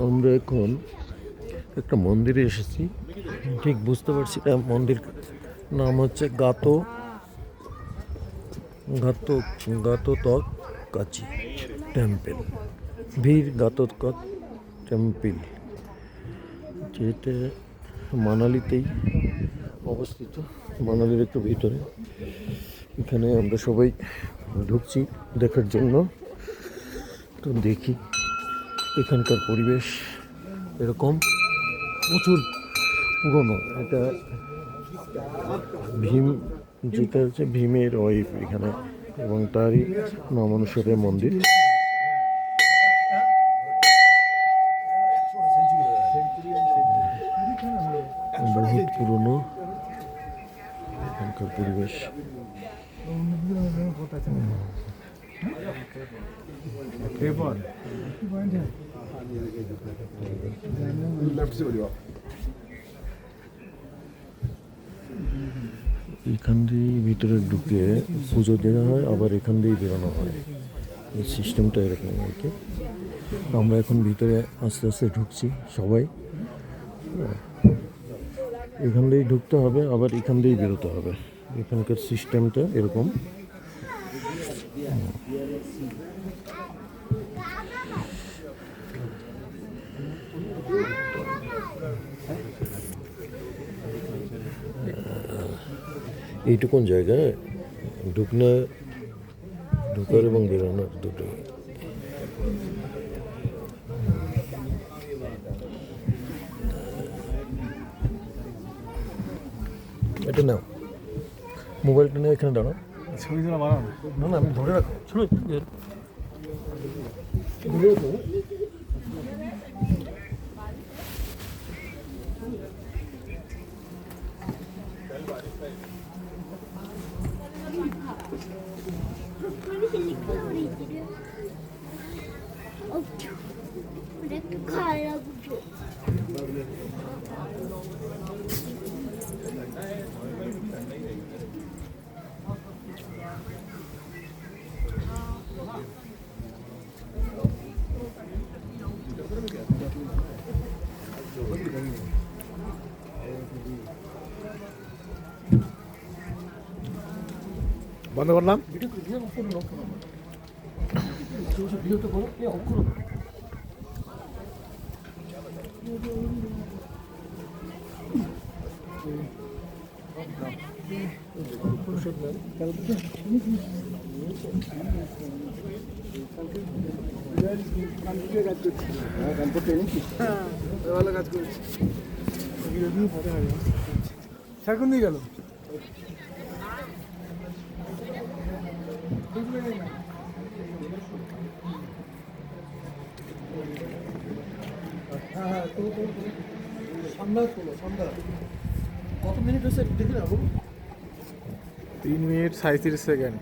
আমরা এখন একটা মন্দিরে এসেছি, ঠিক বুঝতে পারছি না মন্দির নাম হচ্ছে গাতোতক কাচি টেম্পল, বীর গাতোতক টেম্পল, যেটা মানালিতেই অবস্থিত, মানালির একটু ভিতরে। এখানে আমরা সবাই ঢুকছি দেখার জন্য। তো দেখি এখানকার পরিবেশ এরকম, প্রচুর পুরনো। এটা ভীম, যেটা হচ্ছে ভীমের ওয়াইফ এখানে, এবং তারই নাম অনুসারে মন্দির। বহুত পুরনো এখানকার পরিবেশ। এখান দিয়ে ভিতরে ঢুকে পুজো দেওয়া হয়, আবার এখান দিয়েই বেরোনো হয়। এই সিস্টেমটা এরকম আর কি। আমরা এখন ভিতরে আস্তে আস্তে ঢুকছি সবাই। এখান দিয়েই ঢুকতে হবে, আবার এখান দিয়েই বেরোতে হবে। এখানকার সিস্টেমটা এরকম। এইটুকুন জায়গায় ঢোকার এবং বেরোনোর দুটোই। এটা নাও, মোবাইলটা নিয়ে এখানে দাঁড়াও, ছবি তোলা বানাও। না না, আমি ধরে রাখো, শোনো ধরে রাখো। বন্ধ করলাম। ভালো কাজ করেছি। সারকুন দিয়ে গেল। কত মিনিট হচ্ছে দেখি না, 3 মিনিট 37 সেকেন্ড।